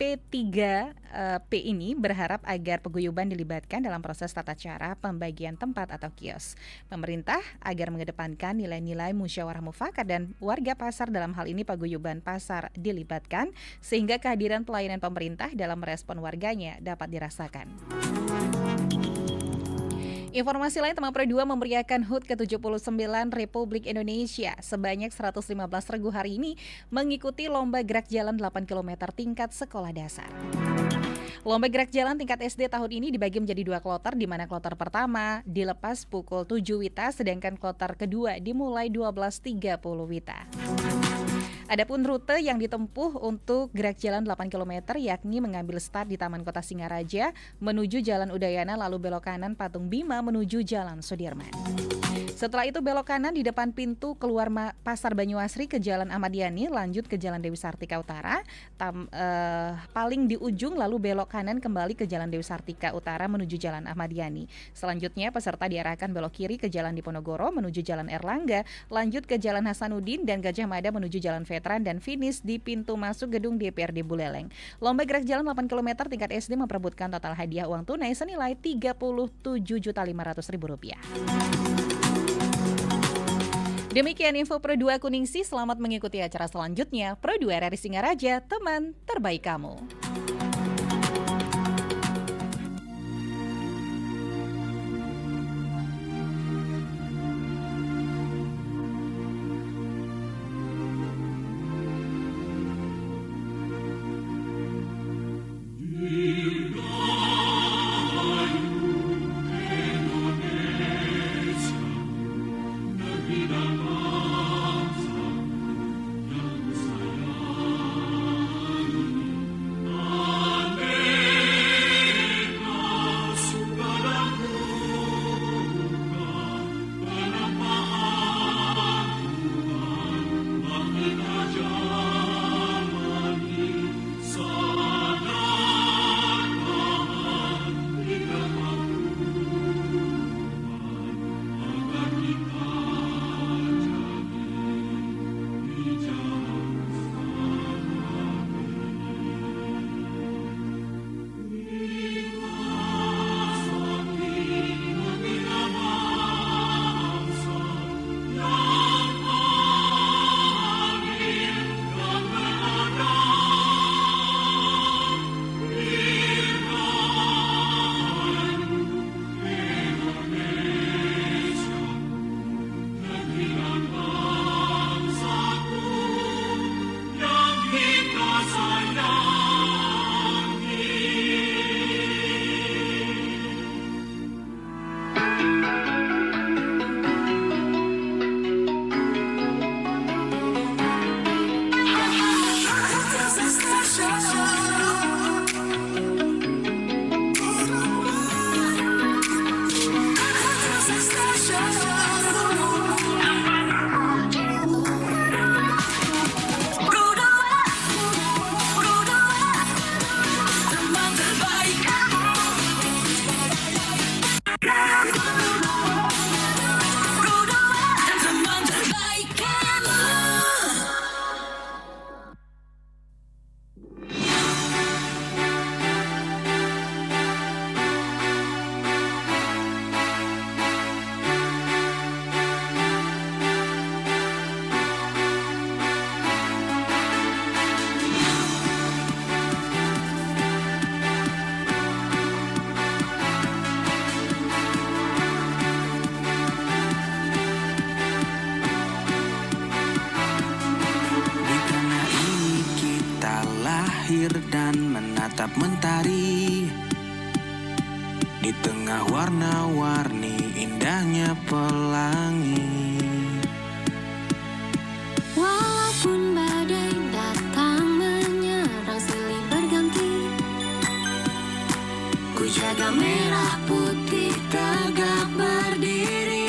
P3P ini berharap agar paguyuban dilibatkan dalam proses tata cara pembagian tempat atau kios. Pemerintah agar mengedepankan nilai-nilai musyawarah mufakat dan warga pasar, dalam hal ini paguyuban pasar, dilibatkan sehingga kehadiran pelayanan pemerintah dalam merespon warganya dapat dirasakan. Informasi lain, Teman Pro 2 memeriahkan HUT ke-79 Republik Indonesia. Sebanyak 115 regu hari ini mengikuti lomba gerak jalan 8 km tingkat sekolah dasar. Lomba gerak jalan tingkat SD tahun ini dibagi menjadi 2 kloter, di mana kloter pertama dilepas pukul 7 WITA, sedangkan kloter kedua dimulai 12.30 WITA. Adapun rute yang ditempuh untuk gerak jalan 8 km yakni mengambil start di Taman Kota Singaraja menuju Jalan Udayana, lalu belok kanan Patung Bima menuju Jalan Sudirman. Setelah itu belok kanan di depan pintu keluar Pasar Banyuasri ke Jalan Ahmad Yani, lanjut ke Jalan Dewi Sartika Utara, paling di ujung lalu belok kanan kembali ke Jalan Dewi Sartika Utara menuju Jalan Ahmad Yani. Selanjutnya peserta diarahkan belok kiri ke Jalan Diponegoro menuju Jalan Erlangga, lanjut ke Jalan Hasanuddin dan Gajah Mada menuju Jalan Veteran dan finish di pintu masuk gedung DPRD Buleleng. Lomba gerak jalan 8 km tingkat SD memperebutkan total hadiah uang tunai senilai Rp37.500.000. Demikian info Pro 2 Kuningsi, selamat mengikuti acara selanjutnya. Pro 2 RRI Singaraja, teman terbaik kamu. Dan menatap mentari di tengah warna-warni indahnya pelangi. Walaupun badai datang menyerang silih berganti, ku jaga merah putih tegak berdiri.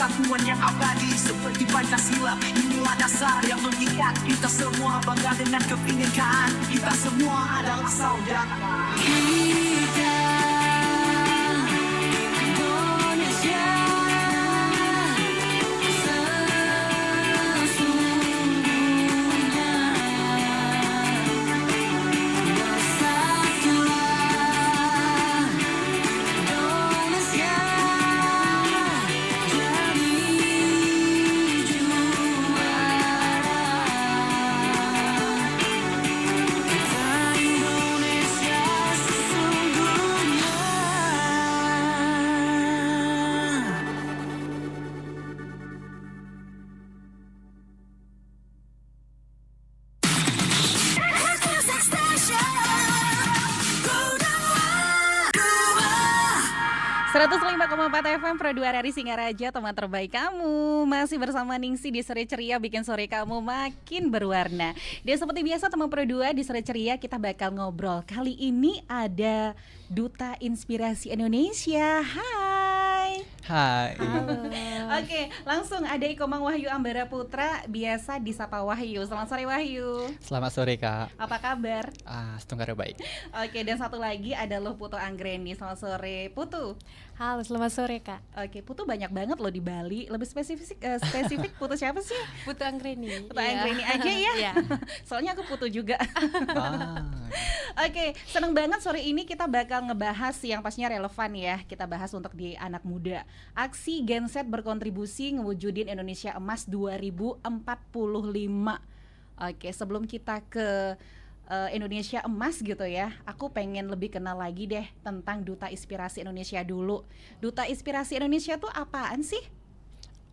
persatuan yang abadi seperti Pancasila. Inilah dasar yang mengikat kita semua, bangga dengan kebinekaan. Kita semua adalah saudara. Kita Indonesia sesungguhnya bersatulah. Indonesia jadi juara. Kita Indonesia sesungguhnya. 105,4 FM Pro 2 dari Singaraja, teman terbaik kamu. Masih bersama Ningsi di Sore Ceria, bikin sore kamu makin berwarna. Dan seperti biasa teman Pro 2 di Sore Ceria kita bakal ngobrol. Kali ini ada Duta Inspirasi Indonesia. Hai. Hai. Oke, langsung ada Ikomang Wahyu Ambara Putra, biasa disapa Wahyu. Selamat sore Wahyu. Selamat sore Kak. Apa kabar? Setengah baik. Oke, dan satu lagi ada loh Putu Anggreni. Selamat sore Putu. Halo, selamat sore Kak. Oke, Putu banyak banget loh di Bali. Lebih spesifik Putu siapa sih? Putu Anggreni. Putu Anggreni aja ya. Iya. Soalnya aku Putu juga. Ah, Oke, seneng banget sore ini kita bakal ngebahas yang pastinya relevan ya. Kita bahas untuk di anak muda. Aksi Genset berkontribusi ngewujudin Indonesia Emas 2045. Oke, sebelum kita ke Indonesia Emas gitu ya, aku pengen lebih kenal lagi deh tentang Duta Inspirasi Indonesia dulu. Duta Inspirasi Indonesia tuh apaan sih?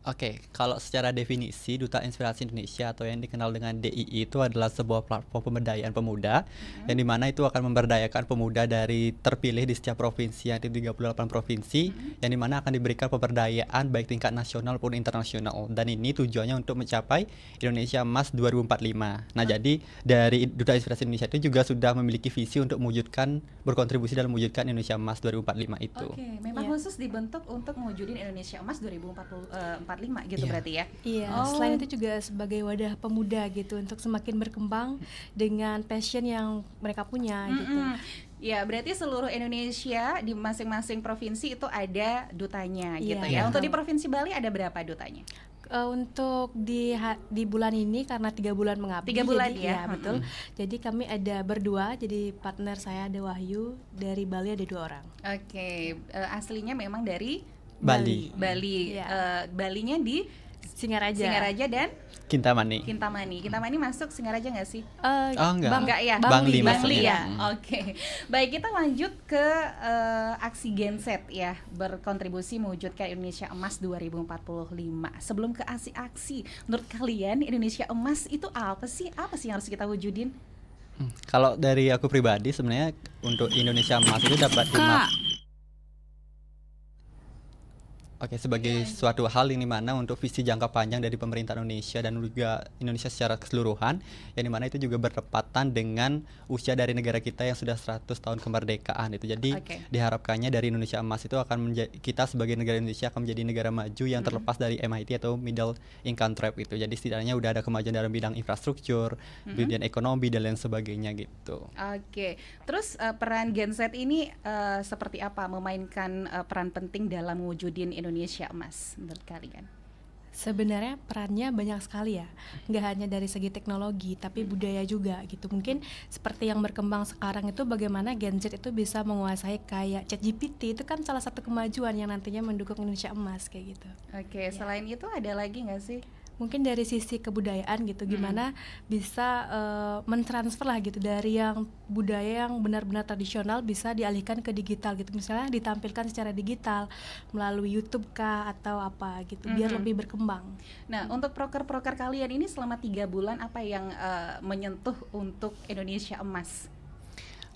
Oke, kalau secara definisi Duta Inspirasi Indonesia atau yang dikenal dengan DII itu adalah sebuah platform pemberdayaan pemuda yang dimana itu akan memberdayakan pemuda dari terpilih di setiap provinsi, yang di 38 provinsi, yang dimana akan diberikan pemberdayaan baik tingkat nasional maupun internasional, dan ini tujuannya untuk mencapai Indonesia Emas 2045. Nah, jadi dari Duta Inspirasi Indonesia itu juga sudah memiliki visi untuk berkontribusi dalam mewujudkan Indonesia Emas 2045 itu. Oke, memang Iya. khusus dibentuk untuk mewujudin Indonesia Emas 2045 gitu Iya. berarti ya. Iya, Oh. selain itu juga sebagai wadah pemuda gitu untuk semakin berkembang dengan passion yang mereka punya gitu. Mm-mm. Ya, berarti seluruh Indonesia di masing-masing provinsi itu ada dutanya gitu Iya, ya. Untuk di betul. Provinsi Bali ada berapa dutanya? Untuk di bulan ini karena 3 bulan mengabdi. 3 bulan jadi, ya? Iya, betul. Jadi kami ada berdua, jadi partner saya ada Wahyu, dari Bali ada 2 orang. Oke, aslinya memang dari Bali. Bali. Iya. Balinya di Singaraja. Singaraja dan Kintamani. Kintamani. Kintamani masuk Singaraja nggak sih? Oh, enggak. Enggak ya? Bangli Bangli maksudnya. ya. Oke. Baik, kita lanjut ke aksi Genset ya, berkontribusi mewujudkan Indonesia Emas 2045. Sebelum ke aksi-aksi, menurut kalian Indonesia Emas itu apa sih? Apa sih yang harus kita wujudin? Kalau dari aku pribadi sebenarnya untuk Indonesia Emas itu dapat Oke, sebagai suatu hal yang dimana untuk visi jangka panjang dari pemerintah Indonesia dan juga Indonesia secara keseluruhan, yang dimana itu juga bertepatan dengan usia dari negara kita yang sudah 100 tahun kemerdekaan itu. Jadi Oke. diharapkannya dari Indonesia Emas itu akan kita sebagai negara Indonesia akan menjadi negara maju yang terlepas dari MIT atau Middle Income Trap itu. Jadi setidaknya udah ada kemajuan dalam bidang infrastruktur, bidang ekonomi dan lain sebagainya gitu. Oke. Terus peran Genset ini seperti apa memainkan peran penting dalam mewujudin Indonesia Emas menurut kalian? Sebenarnya perannya banyak sekali ya, nggak hanya dari segi teknologi tapi budaya juga gitu. Mungkin seperti yang berkembang sekarang itu bagaimana Gen Z itu bisa menguasai kayak ChatGPT, itu kan salah satu kemajuan yang nantinya mendukung Indonesia Emas kayak gitu. Oke, selain itu ada lagi nggak sih? Mungkin dari sisi kebudayaan gitu, gimana bisa mentransfer lah gitu dari yang budaya yang benar-benar tradisional bisa dialihkan ke digital gitu, misalnya ditampilkan secara digital melalui YouTube kah atau apa gitu, biar lebih berkembang. Nah, untuk proker-proker kalian ini selama 3 bulan apa yang menyentuh untuk Indonesia Emas?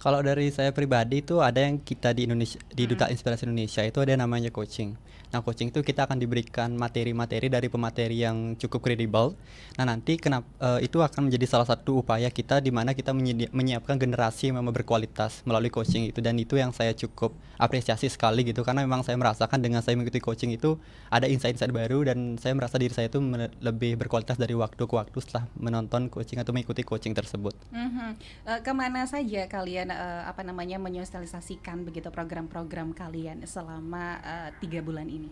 Kalau dari saya pribadi itu ada yang kita di Indonesia di Duta Inspirasi Indonesia itu ada namanya coaching. Nah, coaching itu kita akan diberikan materi-materi dari pemateri yang cukup kredibel. Nah, nanti itu akan menjadi salah satu upaya kita di mana kita menyiapkan generasi yang memang berkualitas melalui coaching itu, dan itu yang saya cukup apresiasi sekali gitu, karena memang saya merasakan dengan saya mengikuti coaching itu ada insight-insight baru, dan saya merasa diri saya itu lebih berkualitas dari waktu ke waktu setelah menonton coaching atau mengikuti coaching tersebut. Kemana saja kalian menyosialisasikan begitu program-program kalian selama 3 bulan ini?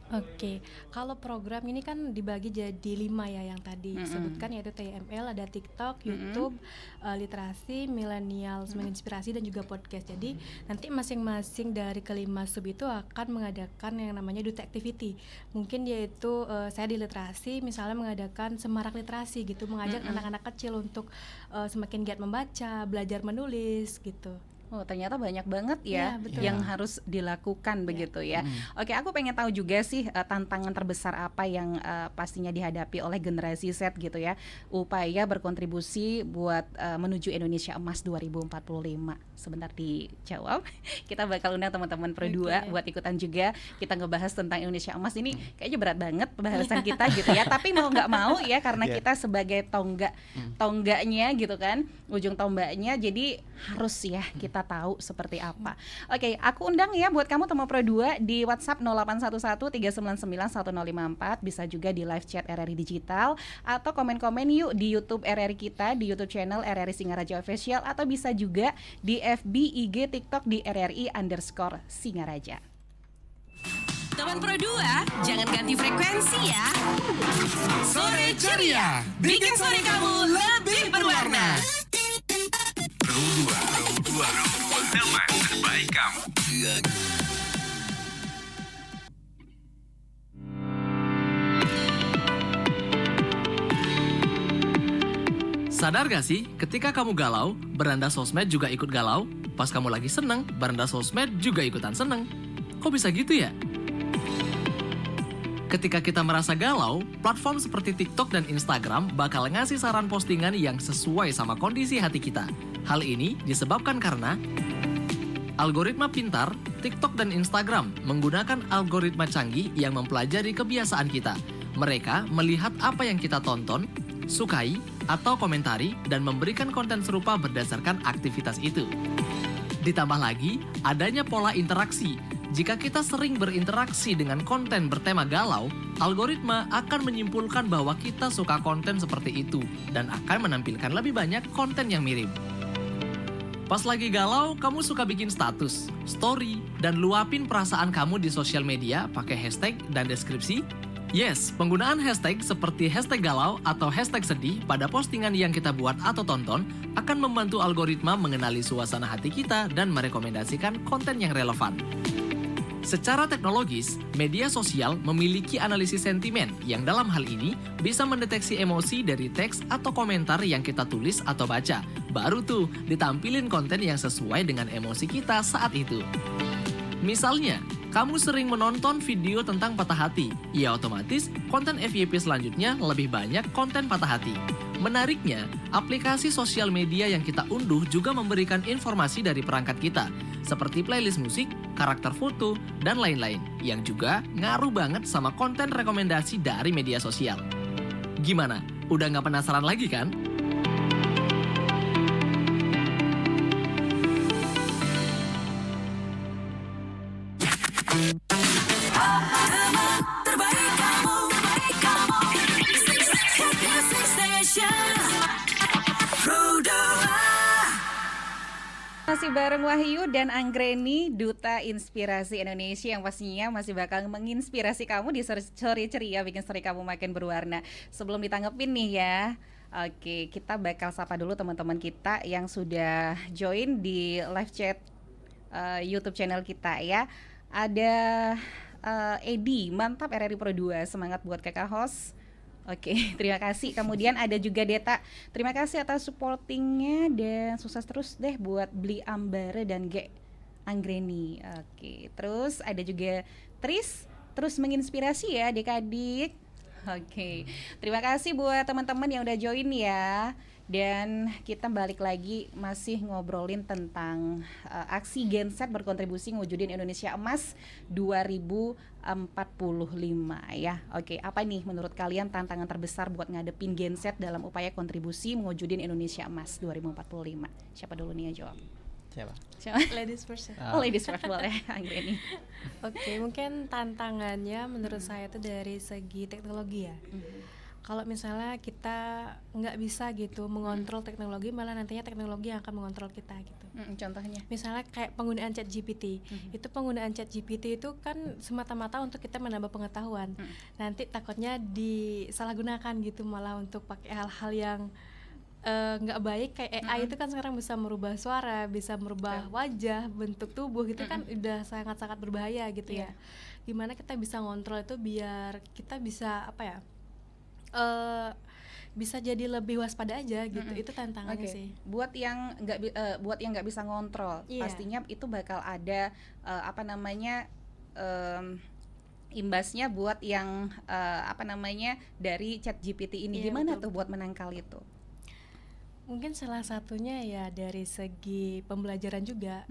Oke, kalau program ini kan dibagi jadi 5 ya yang tadi disebutkan, yaitu TML, ada TikTok, YouTube, literasi, millennials, menginspirasi, dan juga podcast. Jadi nanti masing-masing dari kelima sub itu akan mengadakan yang namanya Duta Activity. Mungkin yaitu saya di literasi misalnya mengadakan semarak literasi gitu, mengajak anak-anak kecil untuk semakin giat membaca, belajar menulis gitu. Oh, ternyata banyak banget Iya, ya betul. yang harus dilakukan begitu ya. Oke, aku pengen tahu juga sih tantangan terbesar apa yang pastinya dihadapi oleh generasi Z gitu ya, upaya berkontribusi buat menuju Indonesia Emas 2045. Sebentar dijawab. Kita bakal undang teman-teman Pro 2 buat ikutan juga. Kita ngebahas tentang Indonesia Emas ini kayaknya berat banget pembahasan kita gitu ya. Tapi mau nggak mau ya, karena kita sebagai tonggaknya gitu kan, ujung tombaknya, jadi harus ya kita tahu seperti apa. Oke, aku undang ya buat kamu teman Pro 2 di WhatsApp 0811 399 1054, bisa juga di live chat RRI Digital, atau komen-komen yuk di YouTube RRI kita, di YouTube channel RRI Singaraja Official, atau bisa juga di FB, IG, TikTok di RRI_Singaraja. Teman Pro 2, jangan ganti frekuensi ya. Sore ceria, bikin sore kamu lebih berwarna. Teman terbaik kamu. Sadar gak sih, ketika kamu galau, beranda sosmed juga ikut galau. Pas kamu lagi seneng, beranda sosmed juga ikutan seneng. Kok bisa gitu ya? Ketika kita merasa galau, platform seperti TikTok dan Instagram bakal ngasih saran postingan yang sesuai sama kondisi hati kita. Hal ini disebabkan karena algoritma pintar, TikTok dan Instagram menggunakan algoritma canggih yang mempelajari kebiasaan kita. Mereka melihat apa yang kita tonton, sukai, atau komentari, dan memberikan konten serupa berdasarkan aktivitas itu. Ditambah lagi, adanya pola interaksi. Jika kita sering berinteraksi dengan konten bertema galau, algoritma akan menyimpulkan bahwa kita suka konten seperti itu dan akan menampilkan lebih banyak konten yang mirip. Pas lagi galau, kamu suka bikin status, story, dan luapin perasaan kamu di sosial media pakai hashtag dan deskripsi? Yes, penggunaan hashtag seperti hashtag galau atau hashtag sedih pada postingan yang kita buat atau tonton akan membantu algoritma mengenali suasana hati kita dan merekomendasikan konten yang relevan. Secara teknologis, media sosial memiliki analisis sentimen yang dalam hal ini bisa mendeteksi emosi dari teks atau komentar yang kita tulis atau baca. Baru tuh ditampilin konten yang sesuai dengan emosi kita saat itu. Misalnya, kamu sering menonton video tentang patah hati, ya otomatis konten FYP selanjutnya lebih banyak konten patah hati. Menariknya, aplikasi sosial media yang kita unduh juga memberikan informasi dari perangkat kita, seperti playlist musik, karakter foto, dan lain-lain, yang juga ngaruh banget sama konten rekomendasi dari media sosial. Gimana? Udah nggak penasaran lagi kan? Terbaik kamu, Music Station Pro 2. Masih bareng Wahyu dan Anggreni, Duta Inspirasi Indonesia, yang pastinya masih bakal menginspirasi kamu di sore ceria, bikin sore kamu makin berwarna. Sebelum ditanggepin nih ya, oke, kita bakal sapa dulu teman-teman kita yang sudah join di live chat YouTube channel kita ya. Ada Edi, mantap RRI Pro 2, semangat buat kakak host. Oke, terima kasih. Kemudian ada juga Deta, terima kasih atas supportingnya dan sukses terus deh buat beli Ambare dan G Anggreni. Oke, terus ada juga Tris, terus menginspirasi ya adik-adik. Oke, terima kasih buat teman-teman yang udah join ya. Dan kita balik lagi masih ngobrolin tentang aksi Genset berkontribusi ngewujudin Indonesia Emas 2045 ya. Oke, apa nih menurut kalian tantangan terbesar buat ngadepin Genset dalam upaya kontribusi mewujudin Indonesia Emas 2045? Siapa dulu nih yang jawab? Siapa? Ladies first. Oh, ladies first boleh, Anggreni. Oke, mungkin tantangannya menurut saya itu dari segi teknologi ya. Kalau misalnya kita nggak bisa gitu mengontrol teknologi, malah nantinya teknologi yang akan mengontrol kita gitu. Contohnya? Misalnya kayak penggunaan ChatGPT. Itu penggunaan ChatGPT itu kan semata-mata untuk kita menambah pengetahuan. Nanti takutnya disalahgunakan gitu, malah untuk pakai hal-hal yang nggak baik. Kayak AI itu kan sekarang bisa merubah suara, bisa merubah wajah, bentuk tubuh gitu kan udah sangat-sangat berbahaya gitu ya. Gimana kita bisa ngontrol itu biar kita bisa bisa jadi lebih waspada aja gitu. Itu tantangannya sih. Buat yang nggak bisa ngontrol, pastinya itu bakal ada imbasnya buat yang dari ChatGPT ini. Gimana tuh buat menangkal itu? Mungkin salah satunya ya dari segi pembelajaran juga,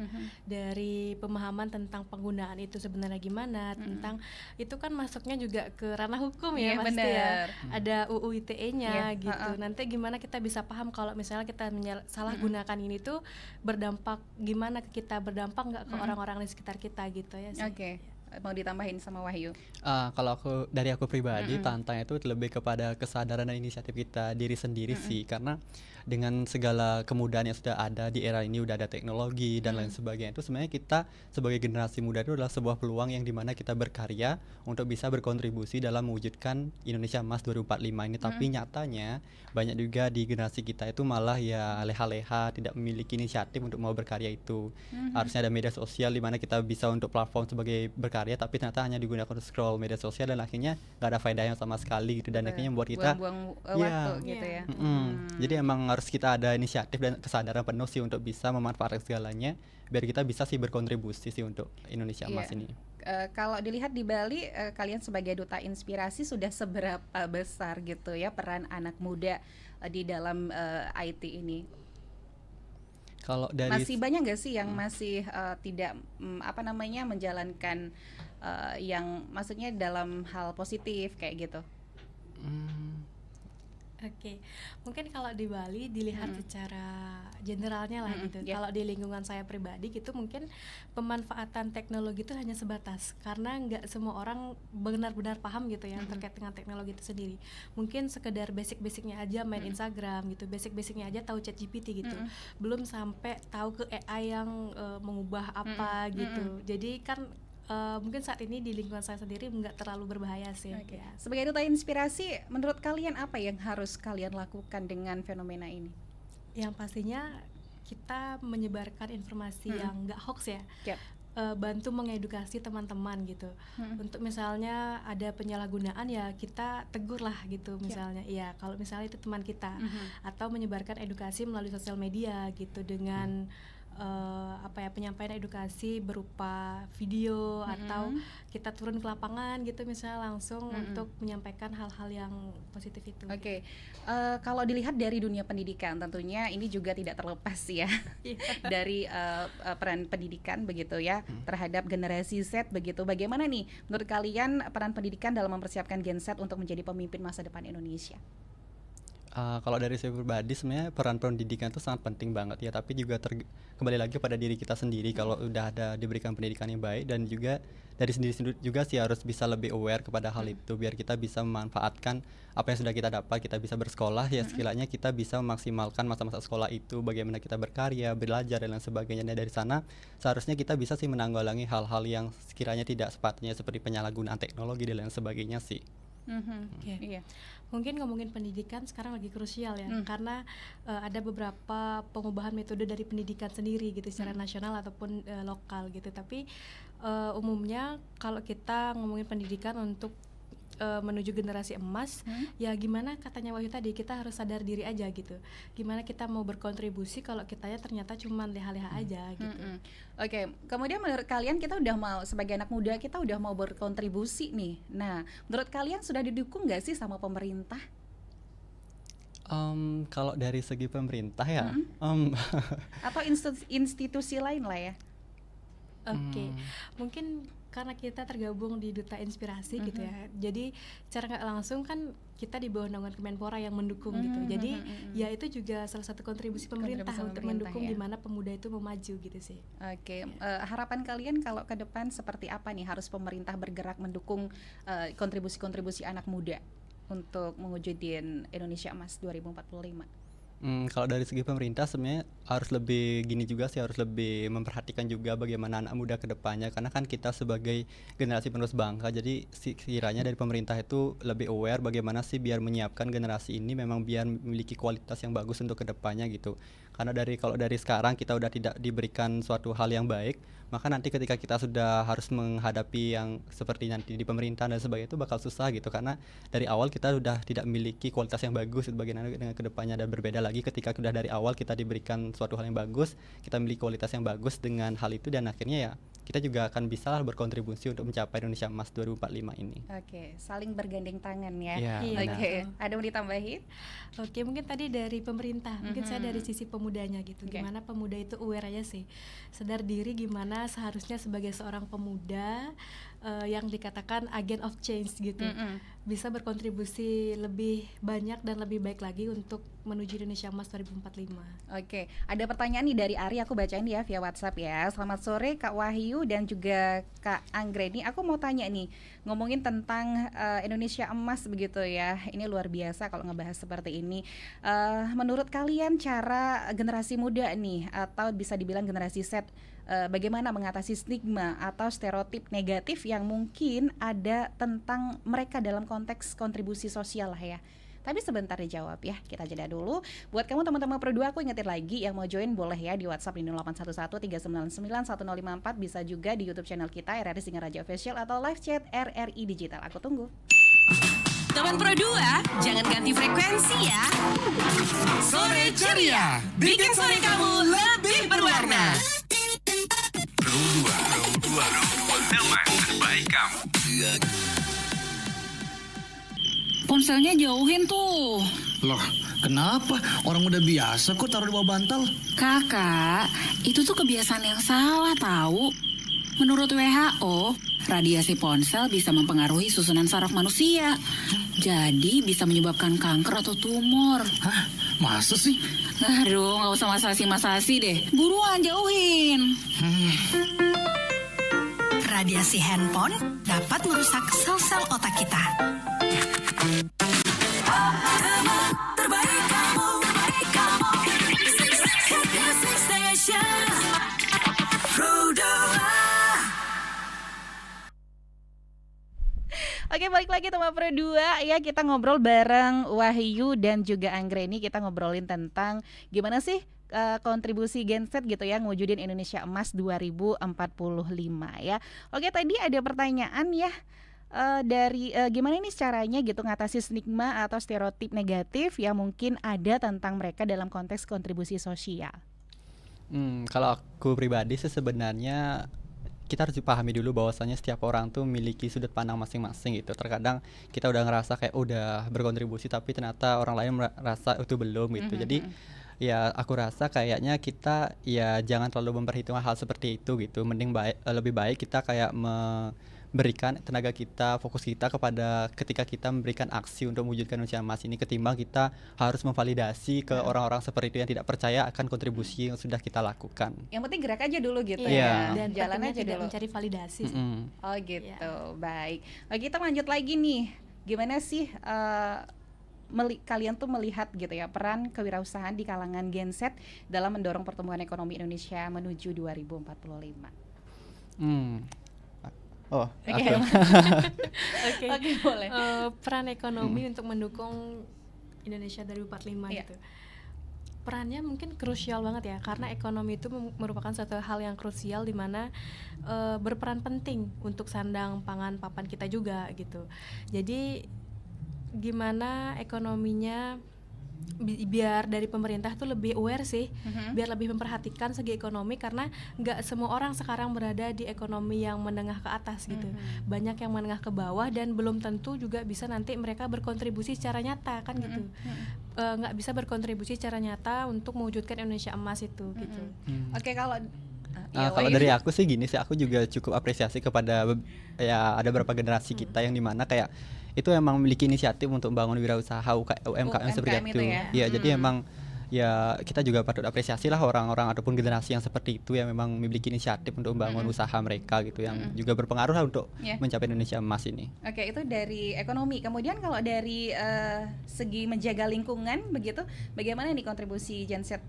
dari pemahaman tentang penggunaan itu sebenarnya gimana, tentang itu kan masuknya juga ke ranah hukum ya pasti ya, ada UU ITE-nya gitu. Nanti gimana kita bisa paham kalau misalnya kita salah gunakan ini tuh berdampak gimana ke kita, berdampak nggak ke orang-orang di sekitar kita gitu ya sih. Oke. Mau ditambahin sama Wahyu? Kalau dari aku pribadi, tantangan itu lebih kepada kesadaran dan inisiatif kita diri sendiri sih, karena dengan segala kemudahan yang sudah ada di era ini, udah ada teknologi dan lain sebagainya, itu sebenarnya kita sebagai generasi muda itu adalah sebuah peluang yang dimana kita berkarya untuk bisa berkontribusi dalam mewujudkan Indonesia Emas 2045 ini. Tapi nyatanya banyak juga di generasi kita itu malah ya leha-leha, tidak memiliki inisiatif untuk mau berkarya itu. Harusnya ada media sosial di mana kita bisa untuk platform sebagai berkarya, tapi ternyata hanya digunakan untuk scroll media sosial dan akhirnya nggak ada faedahnya sama sekali gitu, dan akhirnya membuat kita buang-buang waktu gitu ya. Jadi emang harus kita ada inisiatif dan kesadaran penuh sih untuk bisa memanfaatkan segalanya biar kita bisa sih berkontribusi sih untuk Indonesia Emas ini. Kalau dilihat di Bali, kalian sebagai duta inspirasi sudah seberapa besar gitu ya peran anak muda di dalam IT ini? Kalau dari masih banyak nggak sih yang masih tidak menjalankan yang maksudnya dalam hal positif kayak gitu? Oke, mungkin kalau di Bali dilihat secara generalnya lah gitu. Kalau di lingkungan saya pribadi gitu, mungkin pemanfaatan teknologi itu hanya sebatas, karena nggak semua orang benar-benar paham gitu ya terkait dengan teknologi itu sendiri. Mungkin sekedar basic-basicnya aja main Instagram gitu, basic-basicnya aja tahu ChatGPT gitu, belum sampai tahu ke AI yang mengubah apa gitu. Jadi kan mungkin saat ini di lingkungan saya sendiri nggak terlalu berbahaya sih. Ya. Sebagai duta inspirasi, menurut kalian apa yang harus kalian lakukan dengan fenomena ini? Yang pastinya kita menyebarkan informasi yang nggak hoax ya. Bantu mengedukasi teman-teman gitu. Untuk misalnya ada penyalahgunaan ya kita tegur lah gitu misalnya. Iya, kalau misalnya itu teman kita, atau menyebarkan edukasi melalui sosial media gitu dengan penyampaian edukasi berupa video, atau kita turun ke lapangan gitu misalnya langsung untuk menyampaikan hal-hal yang positif itu. Kalau dilihat dari dunia pendidikan, tentunya ini juga tidak terlepas ya dari peran pendidikan begitu ya terhadap generasi Z begitu. Bagaimana nih menurut kalian peran pendidikan dalam mempersiapkan Gen Z untuk menjadi pemimpin masa depan Indonesia? Kalau dari saya pribadi sebenarnya peran pendidikan itu sangat penting banget ya, tapi juga kembali lagi pada diri kita sendiri. Kalau udah ada diberikan pendidikan yang baik, dan juga dari sendiri juga sih harus bisa lebih aware kepada hal itu biar kita bisa memanfaatkan apa yang sudah kita dapat. Kita bisa bersekolah ya, sekiranya kita bisa memaksimalkan masa-masa sekolah itu, bagaimana kita berkarya, belajar dan lain sebagainya. Dan dari sana seharusnya kita bisa sih menanggulangi hal-hal yang sekiranya tidak sepatutnya seperti penyalahgunaan teknologi dan lain sebagainya sih. Mungkin ngomongin pendidikan sekarang lagi krusial ya, karena ada beberapa pengubahan metode dari pendidikan sendiri gitu secara nasional ataupun lokal gitu. Tapi umumnya kalau kita ngomongin pendidikan untuk menuju generasi emas, ya gimana katanya Wahyu tadi, kita harus sadar diri aja gitu. Gimana kita mau berkontribusi kalau kitanya ternyata cuma leha-leha aja gitu. Kemudian menurut kalian kita udah mau, sebagai anak muda kita udah mau berkontribusi nih. Nah, menurut kalian sudah didukung nggak sih sama pemerintah? Kalau dari segi pemerintah ya, Atau institusi lain lah ya. Oke, mungkin karena kita tergabung di Duta Inspirasi gitu ya, jadi secara nggak langsung kan kita di bawah naungan Kemenpora yang mendukung gitu. Jadi ya itu juga salah satu kontribusi pemerintah Kontribusi untuk pemerintah, mendukung ya. gimana pemuda itu memaju gitu sih. Oke, harapan kalian kalau ke depan seperti apa nih? Harus pemerintah bergerak mendukung kontribusi-kontribusi anak muda untuk mewujudin Indonesia Emas 2045. Kalau dari segi pemerintah sebenarnya harus lebih gini juga sih, harus lebih memperhatikan juga bagaimana anak muda ke depannya, karena kan kita sebagai generasi penerus bangsa, jadi kiranya dari pemerintah itu lebih aware bagaimana sih biar menyiapkan generasi ini memang biar memiliki kualitas yang bagus untuk ke depannya gitu. Karena kalau dari sekarang kita udah tidak diberikan suatu hal yang baik, maka nanti ketika kita sudah harus menghadapi yang seperti nanti di pemerintahan dan sebagainya itu bakal susah gitu, karena dari awal kita sudah tidak memiliki kualitas yang bagus bagaimana dengan kedepannya, dan berbeda lagi ketika sudah dari awal kita diberikan suatu hal yang bagus, kita memiliki kualitas yang bagus dengan hal itu, dan akhirnya ya kita juga akan bisa lah berkontribusi untuk mencapai Indonesia Emas 2045 ini. Oke, saling bergandeng tangan ya. Iya, Iya, benar. Oke, ada mau ditambahin? Oke, mungkin tadi dari pemerintah, mungkin saya dari sisi pemudanya gitu. Oke. Gimana pemuda itu aware aja sih, sadar diri gimana seharusnya sebagai seorang pemuda yang dikatakan agent of change gitu, bisa berkontribusi lebih banyak dan lebih baik lagi untuk menuju Indonesia Emas 2045. Oke, ada pertanyaan nih dari Ari, aku bacain ya via WhatsApp ya. Selamat sore Kak Wahyu dan juga Kak Anggreni. Aku mau tanya nih, ngomongin tentang Indonesia Emas begitu ya. Ini luar biasa kalau ngebahas seperti ini. Menurut kalian cara generasi muda nih, atau bisa dibilang generasi Z, bagaimana mengatasi stigma atau stereotip negatif yang mungkin ada tentang mereka dalam konteks kontribusi sosial lah ya. Tapi sebentar dijawab ya, kita jeda dulu. Buat kamu teman-teman Pro 2, aku ingetin lagi yang mau join boleh ya di WhatsApp di 0811 399 1054, bisa juga di YouTube channel kita RRI Singaraja Official atau live chat RRI Digital. Aku tunggu. Teman Pro 2, jangan ganti frekuensi ya. Sore ceria, bikin sore kamu lebih berwarna. Pro 2, teman terbaik kamu. Ponselnya jauhin tuh. Loh, kenapa? Orang udah biasa kok taruh di bawah bantal. Kakak, itu tuh kebiasaan yang salah tahu. Menurut WHO, radiasi ponsel bisa mempengaruhi susunan saraf manusia. Jadi bisa menyebabkan kanker atau tumor. Hah? Masa sih? Aduh, nggak usah masasi-masasi deh. Buruan jauhin. Radiasi handphone dapat merusak sel-sel otak kita. Teman terbaik kamu, Music Station, Pro 2. Oke, balik lagi teman Pro 2 ya, kita ngobrol bareng Wahyu dan juga Anggreni. Kita ngobrolin tentang gimana sih kontribusi Gen Z gitu ya ngewujudin Indonesia Emas 2045 ya. Oke, tadi ada pertanyaan ya dari gimana ini caranya gitu ngatasi stigma atau stereotip negatif yang mungkin ada tentang mereka dalam konteks kontribusi sosial. Kalau aku pribadi sih sebenarnya kita harus dipahami dulu bahwasannya setiap orang tuh memiliki sudut pandang masing-masing gitu. Terkadang kita udah ngerasa kayak udah berkontribusi tapi ternyata orang lain merasa itu belum gitu. Jadi ya aku rasa kayaknya kita ya jangan terlalu memperhitungkan hal seperti itu gitu. Mending lebih baik kita kayak memberikan tenaga kita, fokus kita kepada ketika kita memberikan aksi untuk mewujudkan Indonesia Emas ini, ketimbang kita harus memvalidasi ke orang-orang seperti itu yang tidak percaya akan kontribusi yang sudah kita lakukan. Yang penting gerak aja dulu gitu Iya. ya. Dan Jalan pentingnya aja tidak dulu. mencari validasi sih. Oh gitu, Iya. baik. Oke, kita lanjut lagi nih. Gimana sih kalian tuh melihat gitu ya peran kewirausahaan di kalangan Gen Z dalam mendorong pertumbuhan ekonomi Indonesia menuju 2045? Oh, Oke, aku. Oke, boleh. Peran ekonomi untuk mendukung Indonesia 2045 Iya. gitu. Perannya mungkin krusial banget ya, karena ekonomi itu merupakan suatu hal yang krusial di mana berperan penting untuk sandang pangan papan kita juga gitu. Jadi gimana ekonominya biar dari pemerintah tuh lebih aware sih, biar lebih memperhatikan segi ekonomi, karena nggak semua orang sekarang berada di ekonomi yang menengah ke atas gitu. Banyak yang menengah ke bawah dan belum tentu juga bisa nanti mereka berkontribusi secara nyata kan gitu. Nggak bisa berkontribusi secara nyata untuk mewujudkan Indonesia emas itu gitu. Oke, kalau Kalau dari aku sih gini sih, aku juga cukup apresiasi kepada ya ada beberapa generasi kita yang dimana kayak itu emang memiliki inisiatif untuk membangun wirausaha UMKM seperti UMKM itu. itu ya. Iya, jadi emang ya kita juga patut apresiasi lah orang-orang ataupun generasi yang seperti itu yang memang memiliki inisiatif untuk membangun usaha mereka gitu, yang juga berpengaruh lah untuk mencapai Indonesia emas ini. Oke, itu dari ekonomi. Kemudian kalau dari segi menjaga lingkungan begitu, bagaimana nih kontribusi Genset?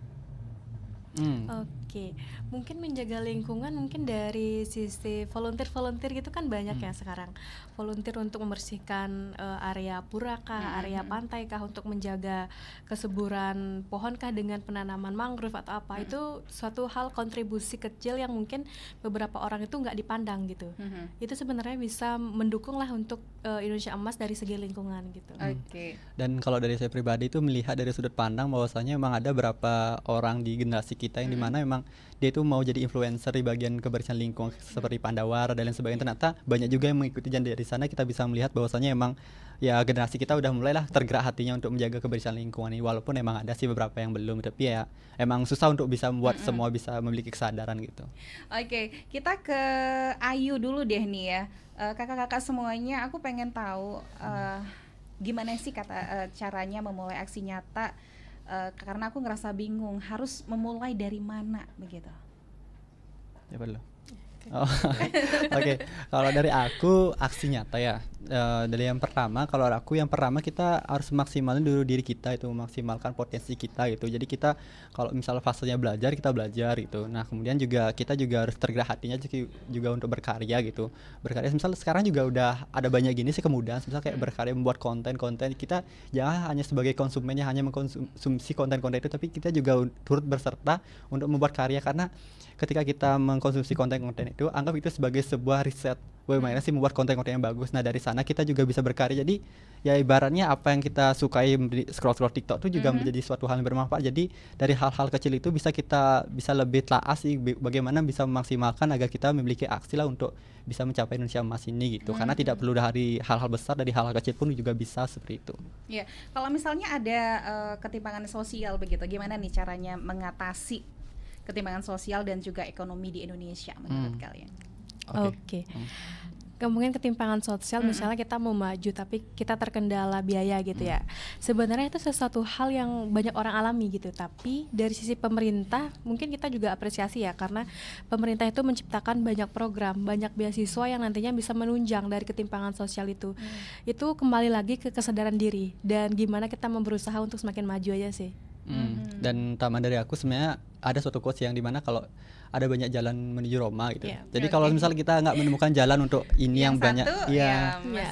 Oke, mungkin menjaga lingkungan mungkin dari sisi volunteer gitu kan banyak ya sekarang. Volunteer untuk membersihkan area pura kah, area pantai kah, untuk menjaga kesuburan pohon kah dengan penanaman mangrove atau apa. Itu suatu hal kontribusi kecil yang mungkin beberapa orang itu nggak dipandang gitu. Itu sebenarnya bisa mendukung lah untuk Indonesia emas dari segi lingkungan gitu. Oke. Dan kalau dari saya pribadi itu melihat dari sudut pandang bahwasanya memang ada beberapa orang di generasi kita yang dimana memang dia itu mau jadi influencer di bagian kebersihan lingkungan seperti Pandawara dan lain sebagainya. Ternyata banyak juga yang mengikuti, dan dari sana kita bisa melihat bahwasanya emang ya generasi kita udah mulailah tergerak hatinya untuk menjaga kebersihan lingkungan ini, walaupun emang ada sih beberapa yang belum, tapi ya emang susah untuk bisa membuat semua bisa memiliki kesadaran gitu. Oke, kita ke Ayu dulu deh nih ya. Kakak-kakak semuanya, aku pengen tahu gimana sih caranya memulai aksi nyata, karena aku ngerasa bingung harus memulai dari mana begitu. Ya perlu. Oke. Kalau dari aku aksi nyata ya, dari yang pertama kita harus maksimalin dulu diri kita, itu memaksimalkan potensi kita gitu. Jadi kita kalau misalnya fasenya belajar, kita belajar gitu. Nah kemudian juga kita juga harus tergerak hatinya juga untuk berkarya gitu. Berkarya misalnya sekarang juga udah ada banyak gini sih kemudahan, misalnya kayak berkarya membuat konten, kita jangan hanya sebagai konsumennya hanya mengkonsumsi konten-konten itu, tapi kita juga turut berserta untuk membuat karya, karena ketika kita mengkonsumsi konten-konten itu, anggap itu sebagai sebuah riset. Bagaimana sih membuat konten-konten yang bagus. Nah dari sana kita juga bisa berkarya. Jadi ya ibaratnya apa yang kita sukai scroll-scroll TikTok itu juga menjadi suatu hal yang bermanfaat. Jadi dari hal-hal kecil itu kita bisa lebih telaah sih bagaimana bisa memaksimalkan agar kita memiliki aksi lah untuk bisa mencapai Indonesia emas ini gitu. Karena tidak perlu dari hal-hal besar, dari hal-hal kecil pun juga bisa seperti itu. Ya, kalau misalnya ada ketimpangan sosial begitu, gimana nih caranya mengatasi ketimpangan sosial dan juga ekonomi di Indonesia menurut kalian? Oke. Mungkin ketimpangan sosial, misalnya kita mau maju tapi kita terkendala biaya gitu ya. Sebenarnya itu sesuatu hal yang banyak orang alami gitu. Tapi dari sisi pemerintah mungkin kita juga apresiasi ya, karena pemerintah itu menciptakan banyak program, banyak beasiswa yang nantinya bisa menunjang dari ketimpangan sosial itu. Itu kembali lagi ke kesadaran diri dan gimana kita berusaha untuk semakin maju aja sih. Dan tambahan dari aku sebenarnya ada suatu quotes yang dimana kalau ada banyak jalan menuju Roma gitu. Jadi kalau misalnya kita nggak menemukan jalan untuk ini yang banyak,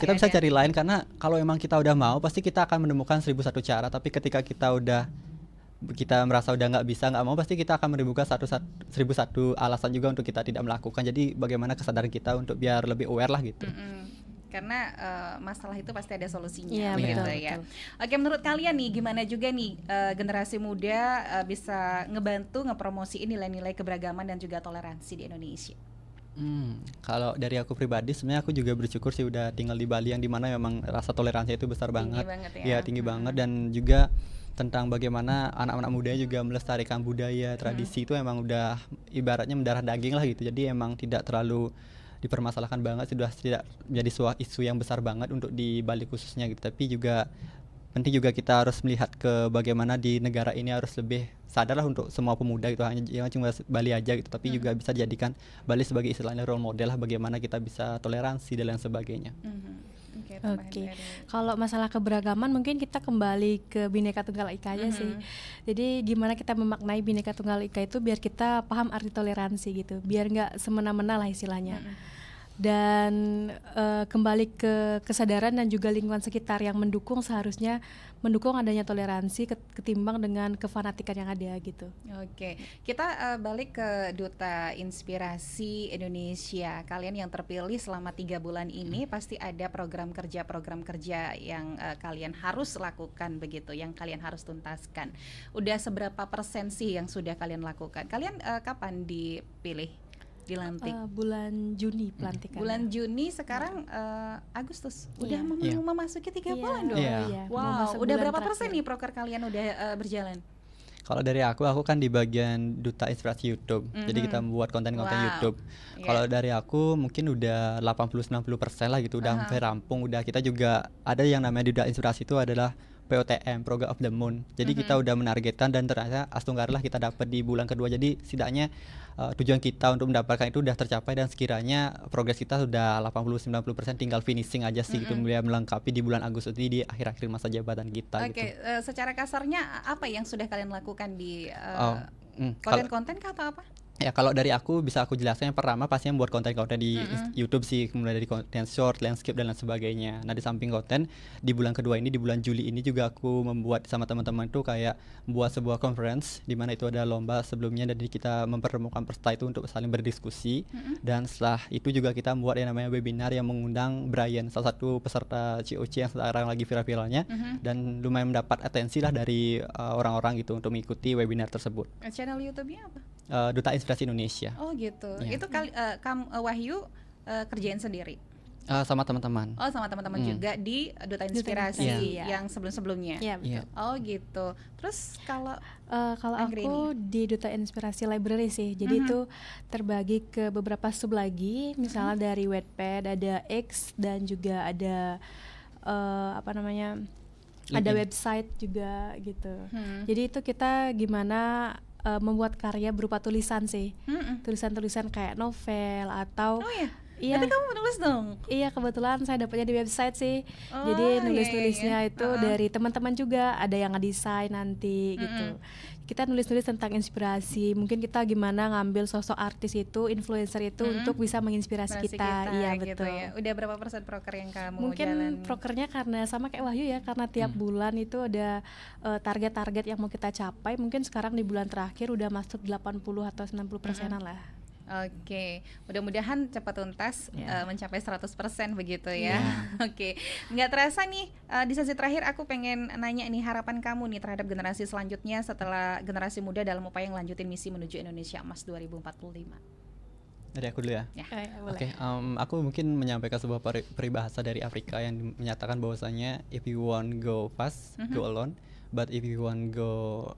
kita bisa cari lain, karena kalau emang kita udah mau pasti kita akan menemukan 1001 cara. Tapi ketika kita merasa udah nggak mau, pasti kita akan menemukan 1001 alasan juga untuk kita tidak melakukan. Jadi bagaimana kesadaran kita untuk biar lebih aware lah gitu. Karena masalah itu pasti ada solusinya, betul, ya. betul. Oke, menurut kalian nih gimana juga nih generasi muda bisa ngebantu ngepromosiin nilai-nilai keberagaman dan juga toleransi di Indonesia? Kalau dari aku pribadi sebenarnya aku juga bersyukur sih udah tinggal di Bali yang dimana memang rasa toleransi itu besar banget. Ya, tinggi banget. Dan juga tentang bagaimana anak-anak muda juga melestarikan budaya, tradisi itu emang udah ibaratnya mendarah daging lah gitu. Jadi emang tidak terlalu dipermasalahkan banget, sudah tidak menjadi sebuah isu yang besar banget untuk di Bali khususnya gitu. Tapi juga penting juga kita harus melihat ke bagaimana di negara ini harus lebih sadar lah untuk semua pemuda gitu, hanya jangan cuma Bali aja gitu, tapi juga bisa dijadikan Bali sebagai istilahnya role model lah bagaimana kita bisa toleransi dan lain sebagainya. Oke. Kalau masalah keberagaman mungkin kita kembali ke Bhinneka Tunggal Ika aja sih. Jadi gimana kita memaknai Bhinneka Tunggal Ika itu biar kita paham arti toleransi gitu, biar nggak semena-mena lah istilahnya. dan kembali ke kesadaran dan juga lingkungan sekitar yang mendukung, seharusnya mendukung adanya toleransi ketimbang dengan kefanatikan yang ada gitu. Oke, kita balik ke Duta Inspirasi Indonesia. Kalian yang terpilih selama 3 bulan ini pasti ada program kerja yang kalian harus lakukan begitu, yang kalian harus tuntaskan. Udah seberapa persen sih yang sudah kalian lakukan? Kalian kapan dipilih? Dilantik bulan Juni pelantikan. Bulan Juni sekarang Agustus. Udah memasuki 3 bulan dong. Iya. Wow, udah berapa persen nih proker kalian udah berjalan? Kalau dari aku kan di bagian Duta Inspirasi YouTube. Jadi kita membuat konten-konten YouTube. Kalau dari aku mungkin udah 80-90% lah gitu, udah hampir rampung. Udah, kita juga ada yang namanya Duta Inspirasi itu adalah POTM, Program of the Moon. Jadi kita udah menargetkan dan ternyata astungkarlah kita dapat di bulan kedua. Jadi setidaknya tujuan kita untuk mendapatkan itu udah tercapai dan sekiranya progres kita sudah 80-90%, tinggal finishing aja sih gitu, mulai melengkapi di bulan Agustus ini di akhir-akhir masa jabatan kita gitu. Secara kasarnya apa yang sudah kalian lakukan di konten-konten kah atau apa? Ya, kalau dari aku bisa aku jelaskan, yang pertama pastinya membuat konten-konten di YouTube sih, mulai dari konten short, landscape dan lain sebagainya. Nah, di samping konten, di bulan kedua ini, di bulan Juli ini juga aku membuat sama teman-teman itu kayak membuat sebuah conference di mana itu ada lomba sebelumnya, dan kita mempertemukan peserta itu untuk saling berdiskusi. Dan setelah itu juga kita membuat yang namanya webinar yang mengundang Brian, salah satu peserta COC yang sekarang lagi viral-viralnya, dan lumayan mendapat atensi lah dari orang-orang gitu untuk mengikuti webinar tersebut. Channel YouTube-nya apa? Duta Inspirasi Indonesia. Oh gitu. Itu Wahyu kerjain sendiri? Sama teman-teman. Oh, sama teman-teman juga di Duta Inspirasi yang sebelum-sebelumnya. Iya, betul. Oh gitu. Terus kalau aku di Duta Inspirasi Library sih. Jadi itu terbagi ke beberapa sub lagi. Misalnya dari Wattpad, ada X, dan juga ada ada website juga gitu. Jadi itu kita gimana membuat karya berupa tulisan sih, tulisan-tulisan kayak novel atau Nanti kamu menulis dong? Iya, kebetulan saya dapatnya di website sih. Jadi nulis-nulisnya itu dari teman-teman juga, ada yang ngedesain nanti gitu. Kita nulis-nulis tentang inspirasi. Mungkin kita gimana ngambil sosok artis itu, influencer itu untuk bisa menginspirasi kita. Iya, gitu betul. Ya. Udah berapa persen proker yang kamu mungkin jalani? Prokernya karena sama kayak Wahyu ya, karena tiap bulan itu ada target-target yang mau kita capai. Mungkin sekarang di bulan terakhir udah masuk 80 atau 90%-an lah. Oke, mudah-mudahan cepat tuntas mencapai 100% begitu ya. Oke, nggak terasa nih di sesi terakhir aku pengen nanya nih harapan kamu nih terhadap generasi selanjutnya setelah generasi muda dalam upaya ngelanjutin misi menuju Indonesia Emas 2045. Dari aku dulu ya. Oke, aku mungkin menyampaikan sebuah peribahasa dari Afrika yang menyatakan bahwasanya if you want go fast, go alone, but if you want go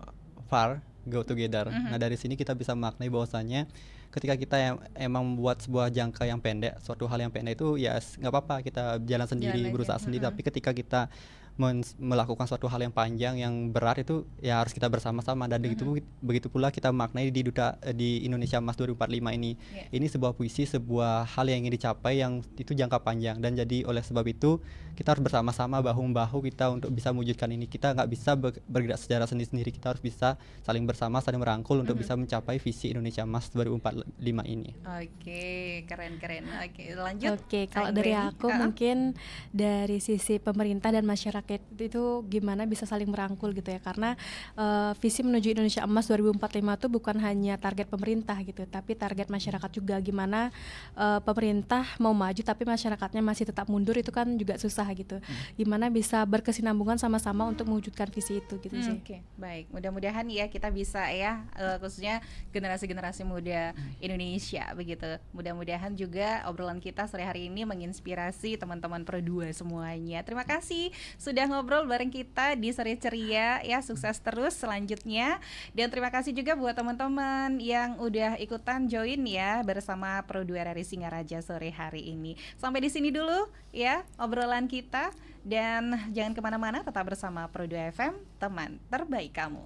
far, go together. Nah, dari sini kita bisa maknai bahwasanya ketika kita emang membuat sebuah jangka yang pendek, suatu hal yang pendek itu ya nggak apa-apa kita jalan sendiri, berusaha sendiri. Tapi ketika kita melakukan suatu hal yang panjang, yang berat, itu ya harus kita bersama-sama. Dan begitu pula kita maknai di Indonesia Emas 2045 ini. Ini sebuah puisi, sebuah hal yang ingin dicapai yang itu jangka panjang. Dan jadi oleh sebab itu kita harus bersama-sama, bahu-membahu kita untuk bisa mewujudkan ini. Kita nggak bisa bergerak secara sendiri-sendiri, kita harus bisa saling bersama, saling merangkul untuk bisa mencapai visi Indonesia Emas 2045 ini. Oke, keren-keren. Oke, lanjut. Oke, kalau dari aku mungkin dari sisi pemerintah dan masyarakat itu gimana bisa saling merangkul gitu ya, karena visi menuju Indonesia Emas 2045 itu bukan hanya target pemerintah gitu, tapi target masyarakat juga. Gimana pemerintah mau maju tapi masyarakatnya masih tetap mundur, itu kan juga susah gitu. Gimana bisa berkesinambungan sama-sama untuk mewujudkan visi itu gitu sih. Oke, baik. Mudah-mudahan ya kita bisa ya khususnya generasi-generasi muda Indonesia begitu. Mudah-mudahan juga obrolan kita sore hari ini menginspirasi teman-teman Pro 2 semuanya. Terima kasih sudah ngobrol bareng kita di Sore Ceria ya, sukses terus selanjutnya. Dan terima kasih juga buat teman-teman yang udah ikutan join ya bersama Pro 2 RRI Singaraja sore hari ini. Sampai di sini dulu ya obrolan kita, dan jangan kemana-mana, tetap bersama Pro 2 FM, teman terbaik kamu.